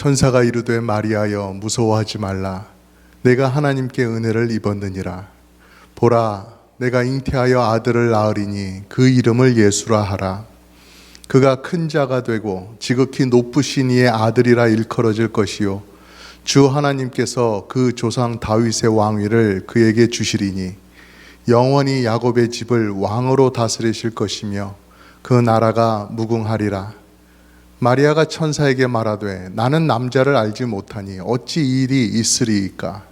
천사가 이르되 마리아여 무서워하지 말라. 내가 하나님께 은혜를 입었느니라. 보라, 내가 잉태하여 아들을 낳으리니 그 이름을 예수라 하라. 그가 큰 자가 되고 지극히 높으신 이의 아들이라 일컬어질 것이요 주 하나님께서 그 조상 다윗의 왕위를 그에게 주시리니 영원히 야곱의 집을 왕으로 다스리실 것이며 그 나라가 무궁하리라. 마리아가 천사에게 말하되 나는 남자를 알지 못하니 어찌 이 일이 있으리이까.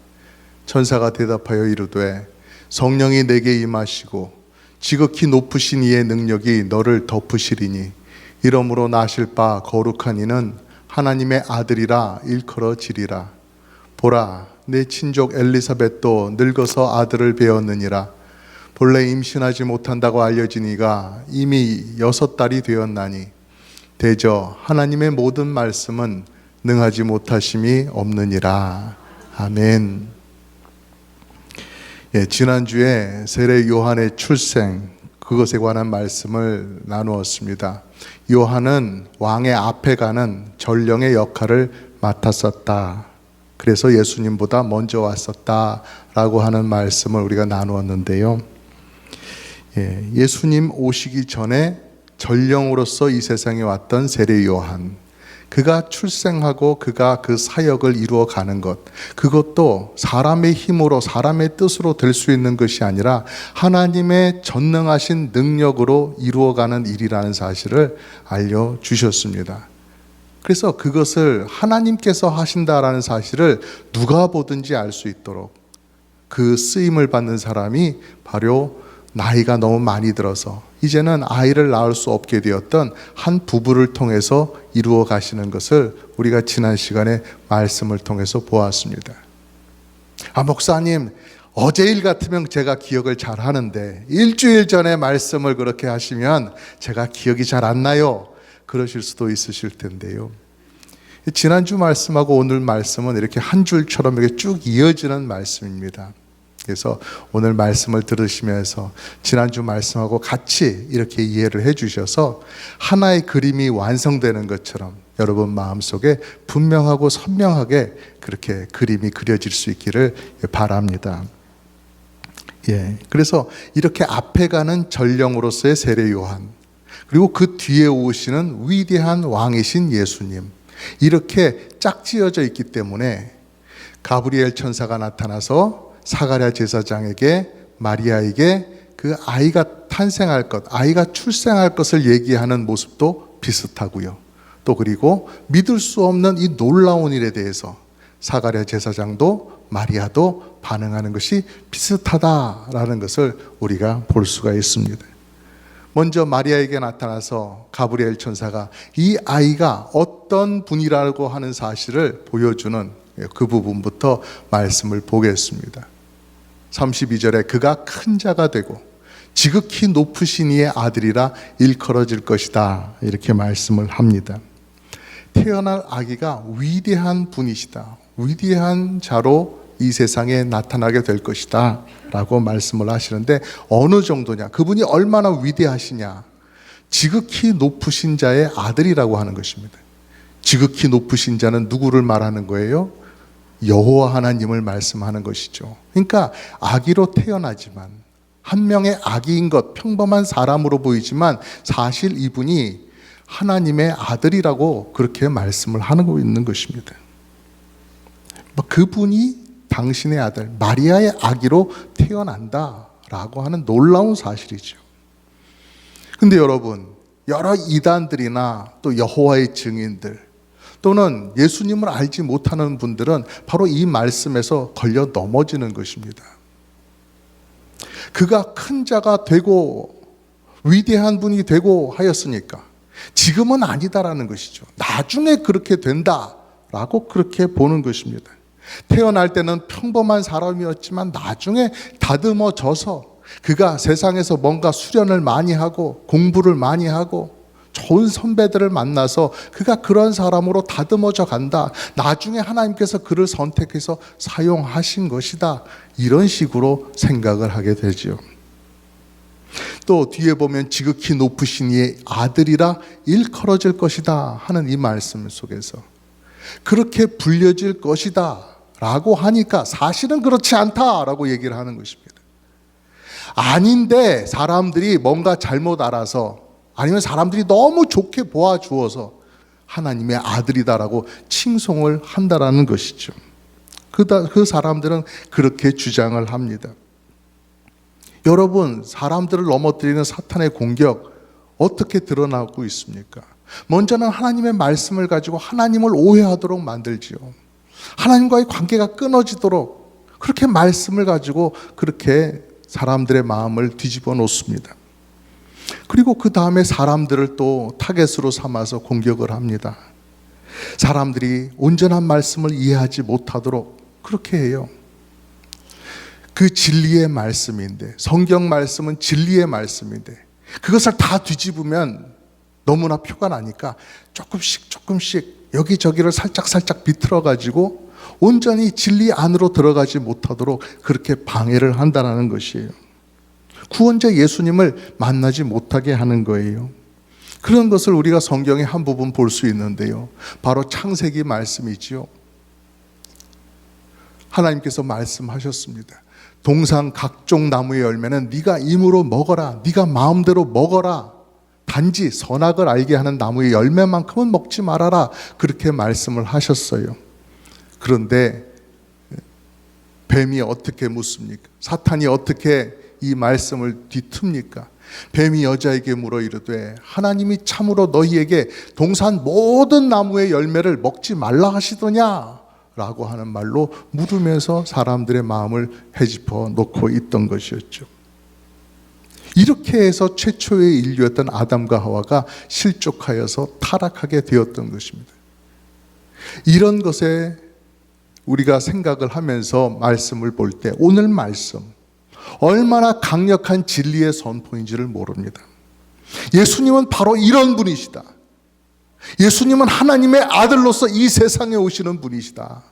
천사가 대답하여 이르되 성령이 내게 임하시고 지극히 높으신 이의 능력이 너를 덮으시리니 이러므로 나실 바 거룩한 이는 하나님의 아들이라 일컬어지리라. 보라, 내 친족 엘리사벳도 늙어서 아들을 배었느니라. 본래 임신하지 못한다고 알려진 이가 이미 6달이 되었나니 대저 하나님의 모든 말씀은 능하지 못하심이 없느니라. 아멘. 지난주에 세례 요한의 출생, 그것에 관한 말씀을 나누었습니다. 요한은 왕의 앞에 가는 전령의 역할을 맡았었다. 그래서 예수님보다 먼저 왔었다라고 하는 말씀을 우리가 나누었는데요. 예수님 오시기 전에 전령으로서 이 세상에 왔던 세례 요한, 그가 출생하고 그가 그 사역을 이루어 가는 것, 그것도 사람의 힘으로 사람의 뜻으로 될 수 있는 것이 아니라 하나님의 전능하신 능력으로 이루어가는 일이라는 사실을 알려주셨습니다. 그래서 그것을 하나님께서 하신다라는 사실을 누가 보든지 알 수 있도록 그 쓰임을 받는 사람이 바로 나이가 너무 많이 들어서 이제는 아이를 낳을 수 없게 되었던 한 부부를 통해서 이루어 가시는 것을 우리가 지난 시간에 말씀을 통해서 보았습니다. 목사님, 어제 일 같으면 제가 기억을 잘 하는데 일주일 전에 말씀을 그렇게 하시면 제가 기억이 잘 안 나요. 그러실 수도 있으실 텐데요. 지난주 말씀하고 오늘 말씀은 이렇게 한 줄처럼 이렇게 쭉 이어지는 말씀입니다. 그래서 오늘 말씀을 들으시면서 지난주 말씀하고 같이 이렇게 이해를 해주셔서 하나의 그림이 완성되는 것처럼 여러분 마음속에 분명하고 선명하게 그렇게 그림이 그려질 수 있기를 바랍니다. 그래서 이렇게 앞에 가는 전령으로서의 세례 요한, 그리고 그 뒤에 오시는 위대한 왕이신 예수님, 이렇게 짝지어져 있기 때문에 가브리엘 천사가 나타나서 사가랴 제사장에게, 마리아에게 그 아이가 탄생할 것, 아이가 출생할 것을 얘기하는 모습도 비슷하고요. 또 그리고 믿을 수 없는 이 놀라운 일에 대해서 사가랴 제사장도 마리아도 반응하는 것이 비슷하다라는 것을 우리가 볼 수가 있습니다. 먼저 마리아에게 나타나서 가브리엘 천사가 이 아이가 어떤 분이라고 하는 사실을 보여주는 그 부분부터 말씀을 보겠습니다. 32절에 그가 큰 자가 되고 지극히 높으신 이의 아들이라 일컬어질 것이다, 이렇게 말씀을 합니다. 태어날 아기가 위대한 분이시다, 위대한 자로 이 세상에 나타나게 될 것이다 라고 말씀을 하시는데, 어느 정도냐, 그분이 얼마나 위대하시냐, 지극히 높으신 자의 아들이라고 하는 것입니다. 지극히 높으신 자는 누구를 말하는 거예요? 여호와 하나님을 말씀하는 것이죠. 그러니까 아기로 태어나지만, 한 명의 아기인 것, 평범한 사람으로 보이지만 사실 이분이 하나님의 아들이라고 그렇게 말씀을 하고 있는 것입니다. 그분이 당신의 아들 마리아의 아기로 태어난다라고 하는 놀라운 사실이죠. 근데 여러분, 여러 이단들이나 또 여호와의 증인들 또는 예수님을 알지 못하는 분들은 바로 이 말씀에서 걸려 넘어지는 것입니다. 그가 큰 자가 되고 위대한 분이 되고 하였으니까 지금은 아니다라는 것이죠. 나중에 그렇게 된다라고 그렇게 보는 것입니다. 태어날 때는 평범한 사람이었지만 나중에 다듬어져서 그가 세상에서 뭔가 수련을 많이 하고 공부를 많이 하고 좋은 선배들을 만나서 그가 그런 사람으로 다듬어져 간다. 나중에 하나님께서 그를 선택해서 사용하신 것이다. 이런 식으로 생각을 하게 되죠. 또 뒤에 보면 지극히 높으신 이의 아들이라 일컬어질 것이다 하는 이 말씀 속에서 그렇게 불려질 것이다 라고 하니까 사실은 그렇지 않다라고 얘기를 하는 것입니다. 아닌데 사람들이 뭔가 잘못 알아서, 아니면 사람들이 너무 좋게 보아주어서 하나님의 아들이다라고 칭송을 한다라는 것이죠. 그 사람들은 그렇게 주장을 합니다. 여러분, 사람들을 넘어뜨리는 사탄의 공격 어떻게 드러나고 있습니까? 먼저는 하나님의 말씀을 가지고 하나님을 오해하도록 만들지요. 하나님과의 관계가 끊어지도록 그렇게 말씀을 가지고 그렇게 사람들의 마음을 뒤집어 놓습니다. 그리고 그 다음에 사람들을 또 타겟으로 삼아서 공격을 합니다. 사람들이 온전한 말씀을 이해하지 못하도록 그렇게 해요. 그 진리의 말씀인데, 성경 말씀은 진리의 말씀인데 그것을 다 뒤집으면 너무나 표가 나니까 조금씩 여기저기를 살짝 비틀어 가지고 온전히 진리 안으로 들어가지 못하도록 그렇게 방해를 한다는 것이에요. 구원자 예수님을 만나지 못하게 하는 거예요. 그런 것을 우리가 성경의 한 부분 볼 수 있는데요, 바로 창세기 말씀이지요. 하나님께서 말씀하셨습니다. 동산 각종 나무의 열매는 네가 임으로 먹어라, 네가 마음대로 먹어라, 단지 선악을 알게 하는 나무의 열매만큼은 먹지 말아라, 그렇게 말씀을 하셨어요. 그런데 뱀이 어떻게 묻습니까? 사탄이 어떻게 이 말씀을 뒤틉니까? 뱀이 여자에게 물어 이르되 하나님이 참으로 너희에게 동산 모든 나무의 열매를 먹지 말라 하시더냐? 라고 하는 말로 물으면서 사람들의 마음을 헤집어 놓고 있던 것이었죠. 이렇게 해서 최초의 인류였던 아담과 하와가 실족하여서 타락하게 되었던 것입니다. 이런 것에 우리가 생각을 하면서 말씀을 볼 때 오늘 말씀 얼마나 강력한 진리의 선포인지를 모릅니다. 예수님은 바로 이런 분이시다. 예수님은 하나님의 아들로서 이 세상에 오시는 분이시다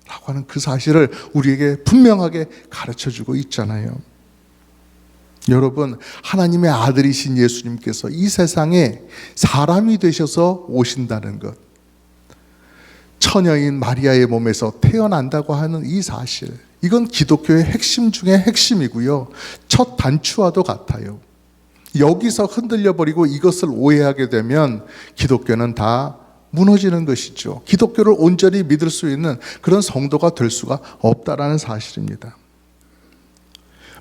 라고 하는 그 사실을 우리에게 분명하게 가르쳐주고 있잖아요. 여러분, 하나님의 아들이신 예수님께서 이 세상에 사람이 되셔서 오신다는 것, 처녀인 마리아의 몸에서 태어난다고 하는 이 사실, 이건 기독교의 핵심 중에 핵심이고요, 첫 단추와도 같아요. 여기서 흔들려버리고 이것을 오해하게 되면 기독교는 다 무너지는 것이죠. 기독교를 온전히 믿을 수 있는 그런 성도가 될 수가 없다라는 사실입니다.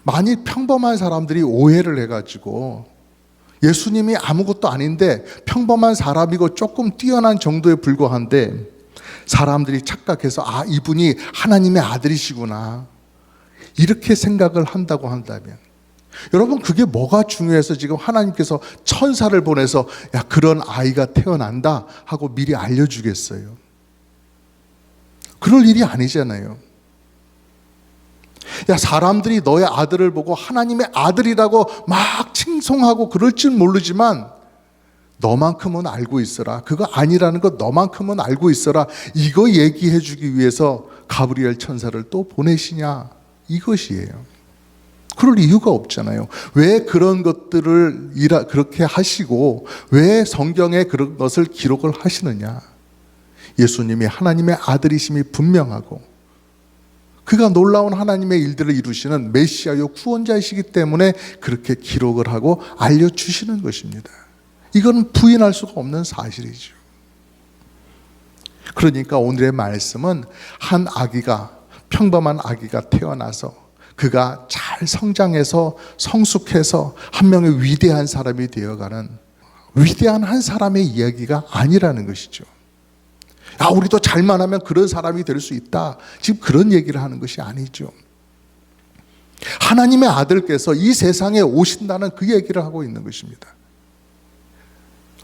만일 평범한 사람들이 오해를 해가지고 예수님이 아무것도 아닌데 평범한 사람이고 조금 뛰어난 정도에 불과한데 사람들이 착각해서 아, 이분이 하나님의 아들이시구나, 이렇게 생각을 한다고 한다면, 여러분, 그게 뭐가 중요해서 지금 하나님께서 천사를 보내서 야, 그런 아이가 태어난다 하고 미리 알려주겠어요? 그럴 일이 아니잖아요. 야, 사람들이 너의 아들을 보고 하나님의 아들이라고 막 칭송하고 그럴 줄 모르지만 너만큼은 알고 있어라, 그거 아니라는 거 너만큼은 알고 있어라, 이거 얘기해 주기 위해서 가브리엘 천사를 또 보내시냐, 이것이에요. 그럴 이유가 없잖아요. 왜 그런 것들을 그렇게 하시고 왜 성경에 그런 것을 기록을 하시느냐? 예수님이 하나님의 아들이심이 분명하고 그가 놀라운 하나님의 일들을 이루시는 메시아요 구원자이시기 때문에 그렇게 기록을 하고 알려주시는 것입니다. 이건 부인할 수가 없는 사실이죠. 그러니까 오늘의 말씀은 한 아기가, 평범한 아기가 태어나서 그가 잘 성장해서 성숙해서 한 명의 위대한 사람이 되어가는 위대한 한 사람의 이야기가 아니라는 것이죠. 야, 우리도 잘만 하면 그런 사람이 될 수 있다, 지금 그런 얘기를 하는 것이 아니죠. 하나님의 아들께서 이 세상에 오신다는 그 얘기를 하고 있는 것입니다.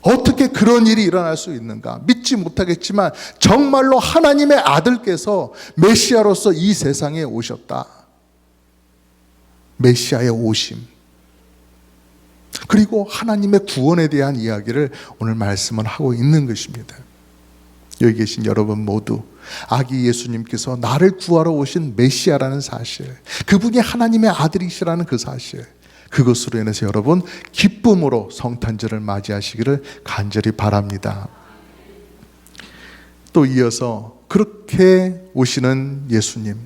어떻게 그런 일이 일어날 수 있는가 믿지 못하겠지만 정말로 하나님의 아들께서 메시아로서 이 세상에 오셨다. 메시아의 오심, 그리고 하나님의 구원에 대한 이야기를 오늘 말씀을 하고 있는 것입니다. 여기 계신 여러분 모두 아기 예수님께서 나를 구하러 오신 메시아라는 사실, 그분이 하나님의 아들이시라는 그 사실, 그것으로 인해서 여러분 기쁨으로 성탄절을 맞이하시기를 간절히 바랍니다. 또 이어서 그렇게 오시는 예수님,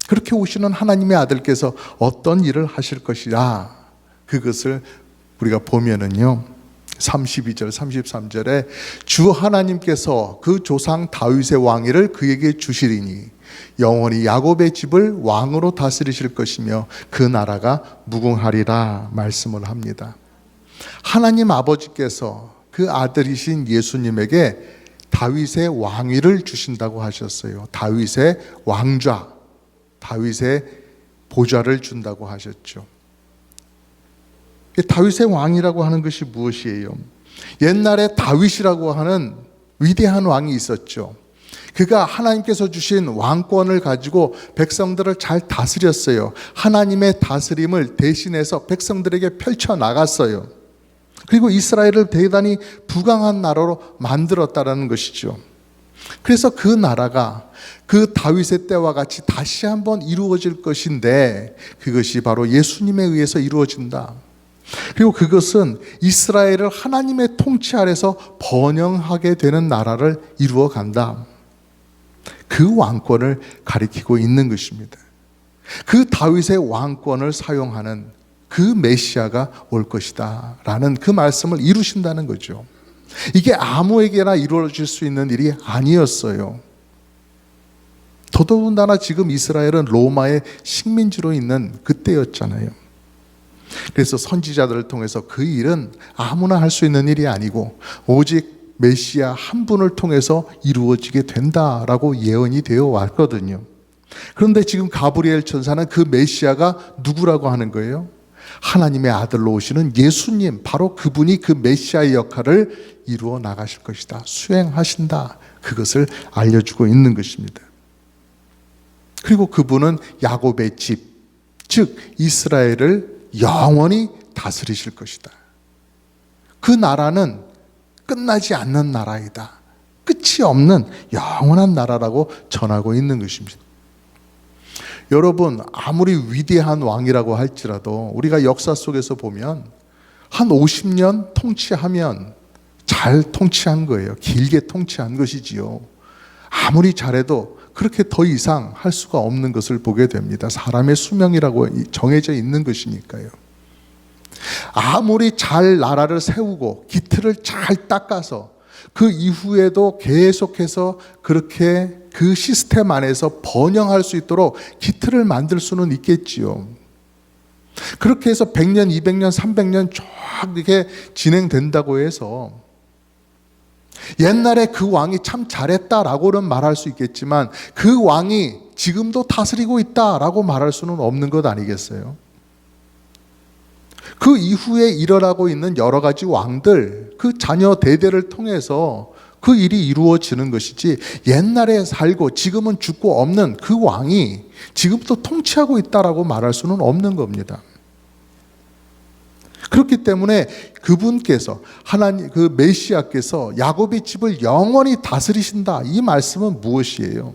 그렇게 오시는 하나님의 아들께서 어떤 일을 하실 것이라, 그것을 우리가 보면은요 32절 33절에 주 하나님께서 그 조상 다윗의 왕위를 그에게 주시리니 영원히 야곱의 집을 왕으로 다스리실 것이며 그 나라가 무궁하리라 말씀을 합니다. 하나님 아버지께서 그 아들이신 예수님에게 다윗의 왕위를 주신다고 하셨어요. 다윗의 왕좌, 다윗의 보좌를 준다고 하셨죠. 다윗의 왕이라고 하는 것이 무엇이에요? 옛날에 다윗이라고 하는 위대한 왕이 있었죠. 그가 하나님께서 주신 왕권을 가지고 백성들을 잘 다스렸어요. 하나님의 다스림을 대신해서 백성들에게 펼쳐나갔어요. 그리고 이스라엘을 대단히 부강한 나라로 만들었다는 것이죠. 그래서 그 나라가 그 다윗의 때와 같이 다시 한번 이루어질 것인데, 그것이 바로 예수님에 의해서 이루어진다. 그리고 그것은 이스라엘을 하나님의 통치 아래서 번영하게 되는 나라를 이루어 간다. 그 왕권을 가리키고 있는 것입니다. 그 다윗의 왕권을 사용하는 그 메시아가 올 것이다 라는 그 말씀을 이루신다는 거죠. 이게 아무에게나 이루어질 수 있는 일이 아니었어요. 더더군다나 지금 이스라엘은 로마의 식민지로 있는 그때였잖아요. 그래서 선지자들을 통해서 그 일은 아무나 할 수 있는 일이 아니고 오직 메시아 한 분을 통해서 이루어지게 된다라고 예언이 되어 왔거든요. 그런데 지금 가브리엘 천사는 그 메시아가 누구라고 하는 거예요? 하나님의 아들로 오시는 예수님, 바로 그분이 그 메시아의 역할을 이루어 나가실 것이다, 수행하신다, 그것을 알려주고 있는 것입니다. 그리고 그분은 야곱의 집, 즉 이스라엘을 영원히 다스리실 것이다. 그 나라는 끝나지 않는 나라이다, 끝이 없는 영원한 나라라고 전하고 있는 것입니다. 여러분, 아무리 위대한 왕이라고 할지라도 우리가 역사 속에서 보면 한 50년 통치하면 잘 통치한 거예요. 길게 통치한 것이지요. 아무리 잘해도 그렇게 더 이상 할 수가 없는 것을 보게 됩니다. 사람의 수명이라고 정해져 있는 것이니까요. 아무리 잘 나라를 세우고 기틀을 잘 닦아서 그 이후에도 계속해서 그렇게 그 시스템 안에서 번영할 수 있도록 기틀을 만들 수는 있겠지요. 그렇게 해서 100년, 200년, 300년 쭉 이렇게 진행된다고 해서 옛날에 그 왕이 참 잘했다라고는 말할 수 있겠지만 그 왕이 지금도 다스리고 있다라고 말할 수는 없는 것 아니겠어요? 그 이후에 일어나고 있는 여러 가지 왕들, 그 자녀 대대를 통해서 그 일이 이루어지는 것이지, 옛날에 살고 지금은 죽고 없는 그 왕이 지금도 통치하고 있다라고 말할 수는 없는 겁니다. 그렇기 때문에 그분께서, 하나님 그 메시아께서 야곱의 집을 영원히 다스리신다, 이 말씀은 무엇이에요?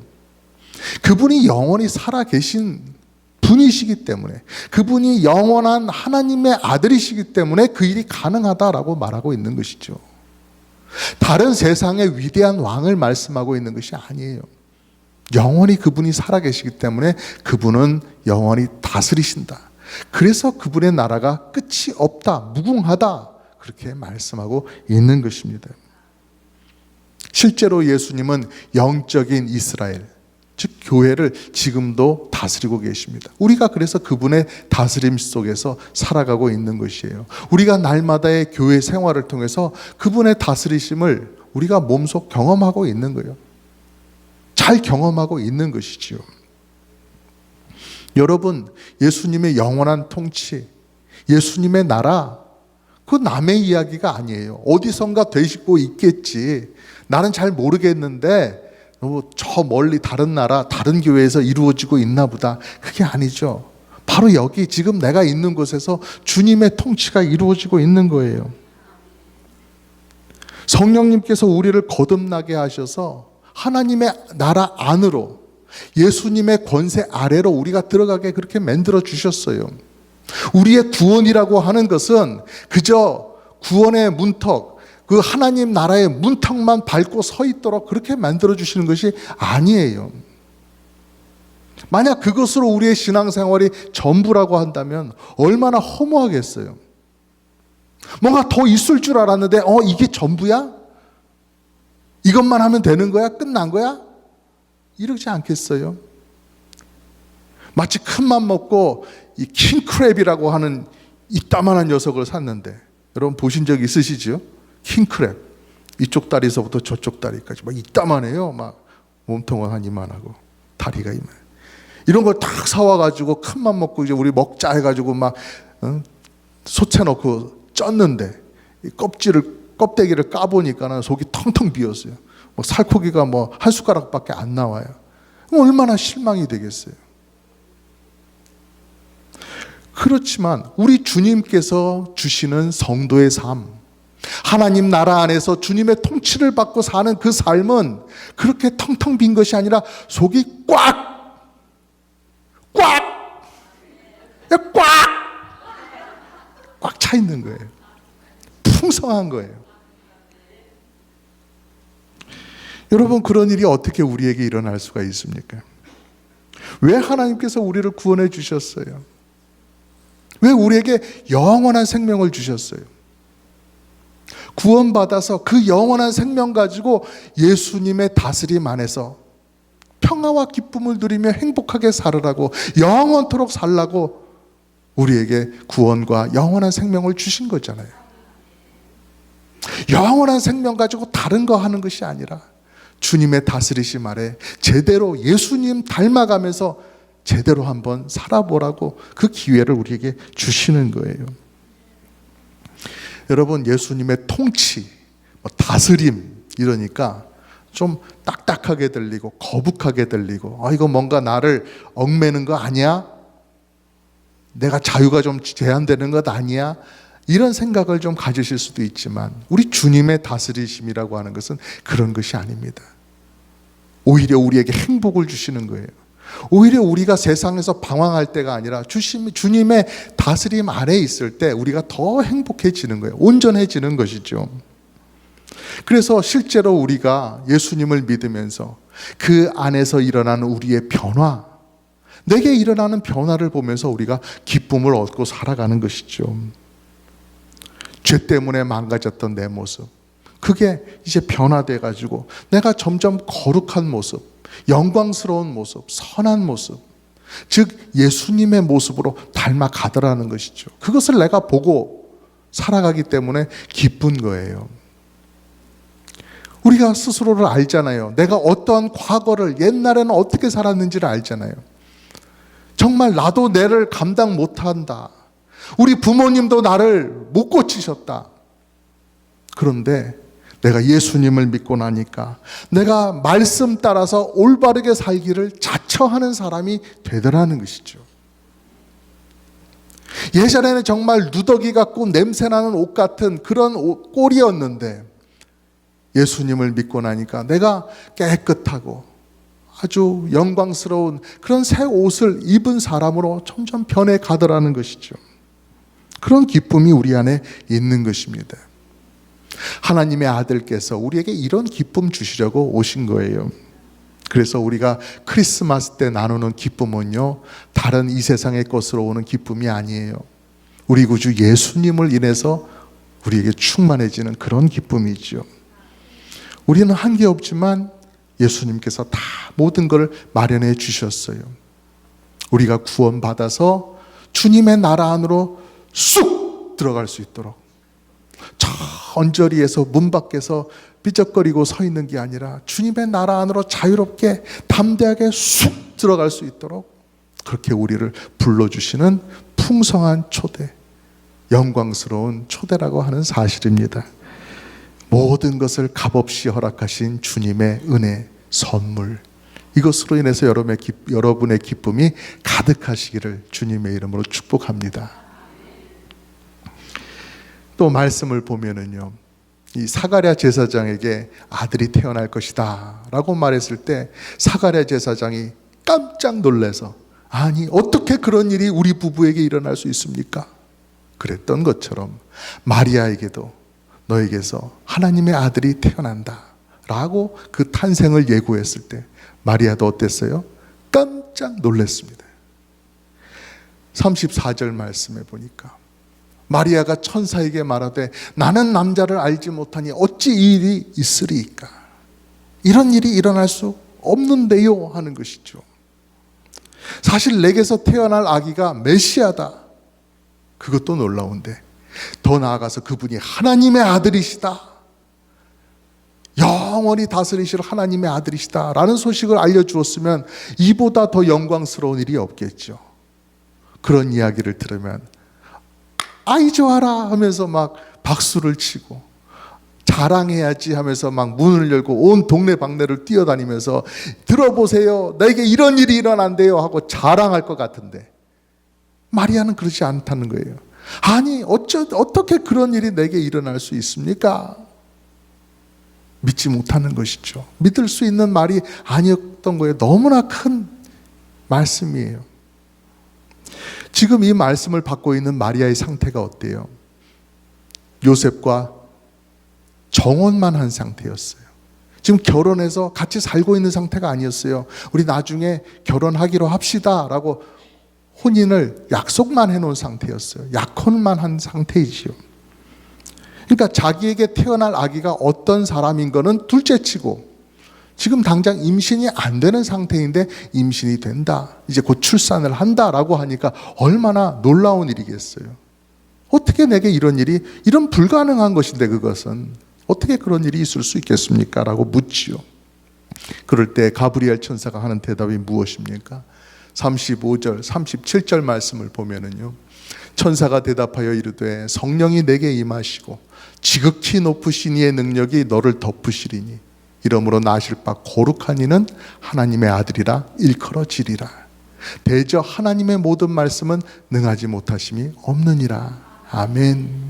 그분이 영원히 살아계신 분이시기 때문에, 그분이 영원한 하나님의 아들이시기 때문에 그 일이 가능하다라고 말하고 있는 것이죠. 다른 세상의 위대한 왕을 말씀하고 있는 것이 아니에요. 영원히 그분이 살아계시기 때문에 그분은 영원히 다스리신다. 그래서 그분의 나라가 끝이 없다, 무궁하다, 그렇게 말씀하고 있는 것입니다. 실제로 예수님은 영적인 이스라엘, 즉 교회를 지금도 다스리고 계십니다. 우리가 그래서 그분의 다스림 속에서 살아가고 있는 것이에요. 우리가 날마다의 교회 생활을 통해서 그분의 다스리심을 우리가 몸소 경험하고 있는 거예요. 잘 경험하고 있는 것이지요. 여러분, 예수님의 영원한 통치, 예수님의 나라, 그 남의 이야기가 아니에요. 어디선가 되시고 있겠지, 나는 잘 모르겠는데 저 멀리 다른 나라, 다른 교회에서 이루어지고 있나 보다, 그게 아니죠. 바로 여기 지금 내가 있는 곳에서 주님의 통치가 이루어지고 있는 거예요. 성령님께서 우리를 거듭나게 하셔서 하나님의 나라 안으로, 예수님의 권세 아래로 우리가 들어가게 그렇게 만들어 주셨어요. 우리의 구원이라고 하는 것은 그저 구원의 문턱, 그 하나님 나라의 문턱만 밟고 서 있도록 그렇게 만들어 주시는 것이 아니에요. 만약 그것으로 우리의 신앙생활이 전부라고 한다면 얼마나 허무하겠어요. 뭔가 더 있을 줄 알았는데 이게 전부야? 이것만 하면 되는 거야? 끝난 거야? 이러지 않겠어요? 마치 큰맘 먹고 이 킹크랩이라고 하는 이따만한 녀석을 샀는데, 여러분 보신 적 있으시죠? 킹크랩, 이쪽 다리서부터 저쪽 다리까지 막 이따만해요. 막 몸통은 한 이만하고 다리가 이만. 이런 걸 딱 사와가지고 큰맘 먹고 이제 우리 먹자 해가지고 막 솥에 넣고 쪘는데 이 껍데기를 까보니까는 속이 텅텅 비었어요. 뭐 살코기가 뭐 한 숟가락밖에 안 나와요. 얼마나 실망이 되겠어요. 그렇지만 우리 주님께서 주시는 성도의 삶, 하나님 나라 안에서 주님의 통치를 받고 사는 그 삶은 그렇게 텅텅 빈 것이 아니라 속이 꽉 차 있는 거예요. 풍성한 거예요. 여러분, 그런 일이 어떻게 우리에게 일어날 수가 있습니까? 왜 하나님께서 우리를 구원해 주셨어요? 왜 우리에게 영원한 생명을 주셨어요? 구원받아서 그 영원한 생명 가지고 예수님의 다스림 안에서 평화와 기쁨을 누리며 행복하게 살으라고, 영원토록 살라고 우리에게 구원과 영원한 생명을 주신 거잖아요. 영원한 생명 가지고 다른 거 하는 것이 아니라 주님의 다스리심 아래 제대로 예수님 닮아가면서 제대로 한번 살아보라고 그 기회를 우리에게 주시는 거예요. 여러분, 예수님의 통치, 다스림 이러니까 좀 딱딱하게 들리고 거북하게 들리고, 이거 뭔가 나를 얽매는 거 아니야? 내가 자유가 좀 제한되는 것 아니야? 이런 생각을 좀 가지실 수도 있지만, 우리 주님의 다스리심이라고 하는 것은 그런 것이 아닙니다. 오히려 우리에게 행복을 주시는 거예요. 오히려 우리가 세상에서 방황할 때가 아니라 주님의 다스림 아래에 있을 때 우리가 더 행복해지는 거예요. 온전해지는 것이죠. 그래서 실제로 우리가 예수님을 믿으면서 그 안에서 일어나는 우리의 변화, 내게 일어나는 변화를 보면서 우리가 기쁨을 얻고 살아가는 것이죠. 죄 때문에 망가졌던 내 모습, 그게 이제 변화돼 가지고 내가 점점 거룩한 모습, 영광스러운 모습, 선한 모습, 즉 예수님의 모습으로 닮아가더라는 것이죠. 그것을 내가 보고 살아가기 때문에 기쁜 거예요. 우리가 스스로를 알잖아요. 내가 어떠한 과거를, 옛날에는 어떻게 살았는지를 알잖아요. 정말 나도 내를 감당 못한다. 우리 부모님도 나를 못 고치셨다. 그런데 내가 예수님을 믿고 나니까 내가 말씀 따라서 올바르게 살기를 자처하는 사람이 되더라는 것이죠. 예전에는 정말 누더기 같고 냄새나는 옷 같은 그런 꼴이었는데 예수님을 믿고 나니까 내가 깨끗하고 아주 영광스러운 그런 새 옷을 입은 사람으로 점점 변해 가더라는 것이죠. 그런 기쁨이 우리 안에 있는 것입니다. 하나님의 아들께서 우리에게 이런 기쁨 주시려고 오신 거예요. 그래서 우리가 크리스마스 때 나누는 기쁨은요, 다른 이 세상의 것으로 오는 기쁨이 아니에요. 우리 구주 예수님을 인해서 우리에게 충만해지는 그런 기쁨이죠. 우리는 한 게 없지만 예수님께서 다 모든 걸 마련해 주셨어요. 우리가 구원받아서 주님의 나라 안으로 쑥 들어갈 수 있도록, 저 언저리에서 문 밖에서 삐쩍거리고 서 있는 게 아니라 주님의 나라 안으로 자유롭게 담대하게 쑥 들어갈 수 있도록 그렇게 우리를 불러주시는 풍성한 초대, 영광스러운 초대라고 하는 사실입니다. 모든 것을 값없이 허락하신 주님의 은혜, 선물, 이것으로 인해서 여러분의 기쁨이 가득하시기를 주님의 이름으로 축복합니다. 또 말씀을 보면은요, 이 사가랴 제사장에게 아들이 태어날 것이다 라고 말했을 때 사가랴 제사장이 깜짝 놀라서, 아니 어떻게 그런 일이 우리 부부에게 일어날 수 있습니까? 그랬던 것처럼 마리아에게도 너에게서 하나님의 아들이 태어난다 라고 그 탄생을 예고했을 때 마리아도 어땠어요? 깜짝 놀랐습니다. 34절 말씀에 보니까 마리아가 천사에게 말하되 나는 남자를 알지 못하니 어찌 이 일이 있으리이까? 이런 일이 일어날 수 없는데요 하는 것이죠. 사실 내게서 태어날 아기가 메시아다, 그것도 놀라운데 더 나아가서 그분이 하나님의 아들이시다, 영원히 다스리실 하나님의 아들이시다 라는 소식을 알려주었으면 이보다 더 영광스러운 일이 없겠죠. 그런 이야기를 들으면 아이 좋아라 하면서 막 박수를 치고 자랑해야지 하면서 막 문을 열고 온 동네 방네를 뛰어다니면서 들어보세요, 내게 이런 일이 일어난대요 하고 자랑할 것 같은데 마리아는 그렇지 않다는 거예요. 아니 어떻게 그런 일이 내게 일어날 수 있습니까? 믿지 못하는 것이죠. 믿을 수 있는 말이 아니었던 거예요. 너무나 큰 말씀이에요. 지금 이 말씀을 받고 있는 마리아의 상태가 어때요? 요셉과 정혼만 한 상태였어요. 지금 결혼해서 같이 살고 있는 상태가 아니었어요. 우리 나중에 결혼하기로 합시다 라고 혼인을 약속만 해놓은 상태였어요. 약혼만 한 상태이지요. 그러니까 자기에게 태어날 아기가 어떤 사람인 거는 둘째치고 지금 당장 임신이 안 되는 상태인데 임신이 된다, 이제 곧 출산을 한다라고 하니까 얼마나 놀라운 일이겠어요. 어떻게 내게 이런 일이, 이런 불가능한 것인데 그것은 어떻게 그런 일이 있을 수 있겠습니까? 라고 묻지요. 그럴 때 가브리엘 천사가 하는 대답이 무엇입니까? 35절, 37절 말씀을 보면은요, 천사가 대답하여 이르되 성령이 내게 임하시고 지극히 높으신 이의 능력이 너를 덮으시리니 이러므로 나실 바 거룩한 이는 하나님의 아들이라 일컬어지리라. 대저 하나님의 모든 말씀은 능하지 못하심이 없느니라. 아멘.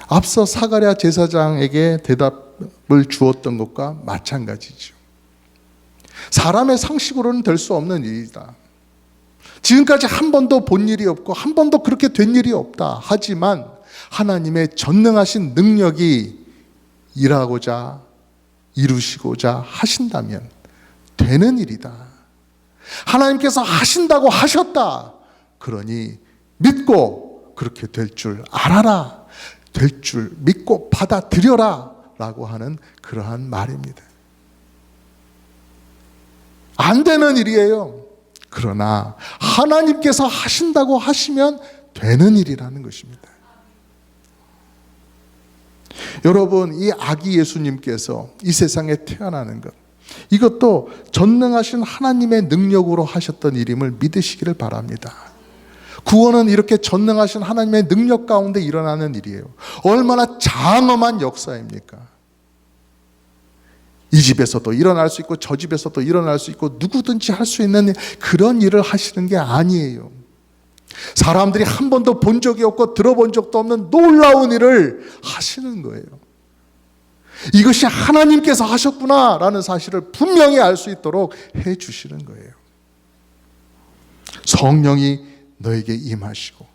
앞서 사가랴 제사장에게 대답을 주었던 것과 마찬가지죠. 사람의 상식으로는 될 수 없는 일이다. 지금까지 한 번도 본 일이 없고 한 번도 그렇게 된 일이 없다. 하지만 하나님의 전능하신 능력이 일하고자 이루시고자 하신다면 되는 일이다. 하나님께서 하신다고 하셨다. 그러니 믿고 그렇게 될 줄 알아라. 될 줄 믿고 받아들여라 라고 하는 그러한 말입니다. 안 되는 일이에요. 그러나 하나님께서 하신다고 하시면 되는 일이라는 것입니다. 여러분, 이 아기 예수님께서 이 세상에 태어나는 것, 이것도 전능하신 하나님의 능력으로 하셨던 일임을 믿으시기를 바랍니다. 구원은 이렇게 전능하신 하나님의 능력 가운데 일어나는 일이에요. 얼마나 장엄한 역사입니까? 이 집에서도 일어날 수 있고 저 집에서도 일어날 수 있고 누구든지 할 수 있는 그런 일을 하시는 게 아니에요. 사람들이 한 번도 본 적이 없고 들어본 적도 없는 놀라운 일을 하시는 거예요. 이것이 하나님께서 하셨구나라는 사실을 분명히 알 수 있도록 해 주시는 거예요. 성령이 너에게 임하시고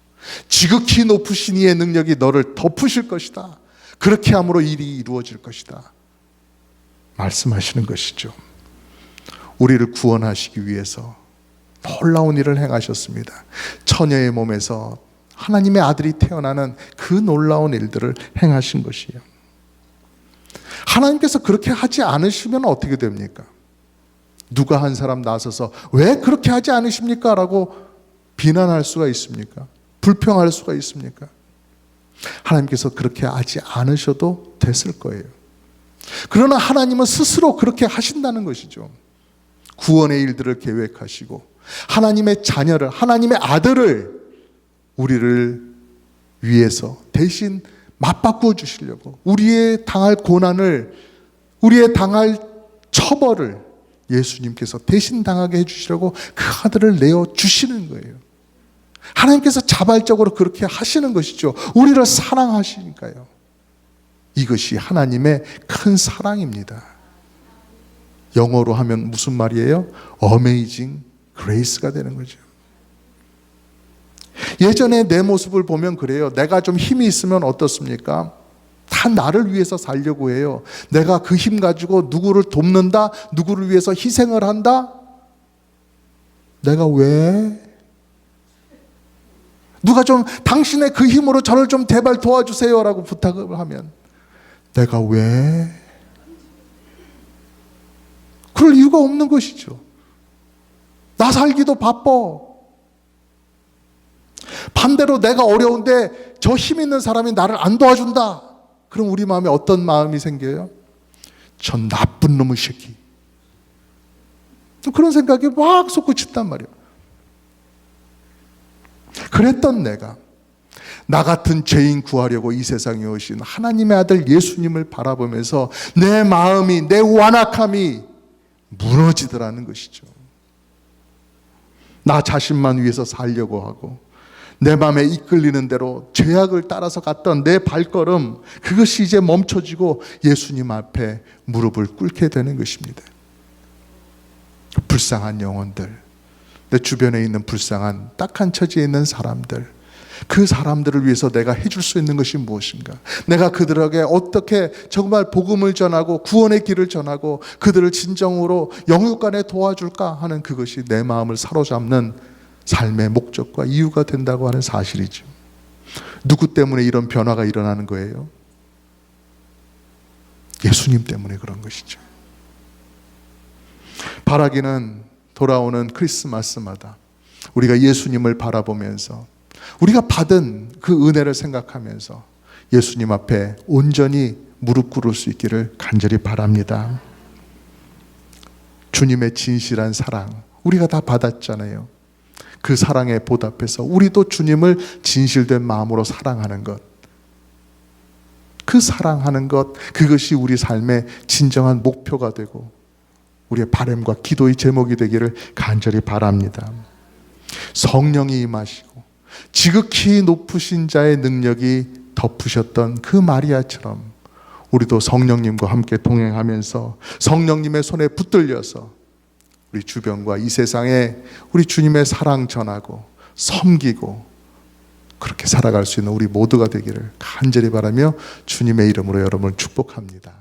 지극히 높으신 이의 능력이 너를 덮으실 것이다. 그렇게 함으로 일이 이루어질 것이다. 말씀하시는 것이죠. 우리를 구원하시기 위해서 놀라운 일을 행하셨습니다. 처녀의 몸에서 하나님의 아들이 태어나는 그 놀라운 일들을 행하신 것이에요. 하나님께서 그렇게 하지 않으시면 어떻게 됩니까? 누가 한 사람 나서서 왜 그렇게 하지 않으십니까? 라고 비난할 수가 있습니까? 불평할 수가 있습니까? 하나님께서 그렇게 하지 않으셔도 됐을 거예요. 그러나 하나님은 스스로 그렇게 하신다는 것이죠. 구원의 일들을 계획하시고 하나님의 자녀를, 하나님의 아들을 우리를 위해서 대신 맞바꾸어 주시려고, 우리의 당할 고난을, 우리의 당할 처벌을 예수님께서 대신 당하게 해주시려고 그 아들을 내어주시는 거예요. 하나님께서 자발적으로 그렇게 하시는 것이죠. 우리를 사랑하시니까요. 이것이 하나님의 큰 사랑입니다. 영어로 하면 무슨 말이에요? Amazing Grace가 되는 거죠. 예전에 내 모습을 보면 그래요. 내가 좀 힘이 있으면 어떻습니까? 다 나를 위해서 살려고 해요. 내가 그 힘 가지고 누구를 돕는다, 누구를 위해서 희생을 한다? 내가 왜? 누가 좀 당신의 그 힘으로 저를 좀 제발 도와주세요 라고 부탁을 하면 내가 왜? 그럴 이유가 없는 것이죠. 나 살기도 바빠. 반대로 내가 어려운데 저 힘 있는 사람이 나를 안 도와준다. 그럼 우리 마음에 어떤 마음이 생겨요? 전 나쁜 놈의 새끼. 그런 생각이 막 솟구친단 말이에요. 그랬던 내가 나 같은 죄인 구하려고 이 세상에 오신 하나님의 아들 예수님을 바라보면서 내 마음이, 내 완악함이 무너지더라는 것이죠. 나 자신만 위해서 살려고 하고 내 마음에 이끌리는 대로 죄악을 따라서 갔던 내 발걸음, 그것이 이제 멈춰지고 예수님 앞에 무릎을 꿇게 되는 것입니다. 불쌍한 영혼들, 내 주변에 있는 불쌍한 딱한 처지에 있는 사람들, 그 사람들을 위해서 내가 해줄 수 있는 것이 무엇인가? 내가 그들에게 어떻게 정말 복음을 전하고 구원의 길을 전하고 그들을 진정으로 영육간에 도와줄까 하는 그것이 내 마음을 사로잡는 삶의 목적과 이유가 된다고 하는 사실이죠. 누구 때문에 이런 변화가 일어나는 거예요? 예수님 때문에 그런 것이죠. 바라기는 돌아오는 크리스마스마다 우리가 예수님을 바라보면서 우리가 받은 그 은혜를 생각하면서 예수님 앞에 온전히 무릎 꿇을 수 있기를 간절히 바랍니다. 주님의 진실한 사랑 우리가 다 받았잖아요. 그 사랑에 보답해서 우리도 주님을 진실된 마음으로 사랑하는 것, 그 사랑하는 것, 그것이 우리 삶의 진정한 목표가 되고 우리의 바람과 기도의 제목이 되기를 간절히 바랍니다. 성령이 임하시고 지극히 높으신 자의 능력이 덮으셨던 그 마리아처럼 우리도 성령님과 함께 동행하면서 성령님의 손에 붙들려서 우리 주변과 이 세상에 우리 주님의 사랑 전하고 섬기고 그렇게 살아갈 수 있는 우리 모두가 되기를 간절히 바라며 주님의 이름으로 여러분을 축복합니다.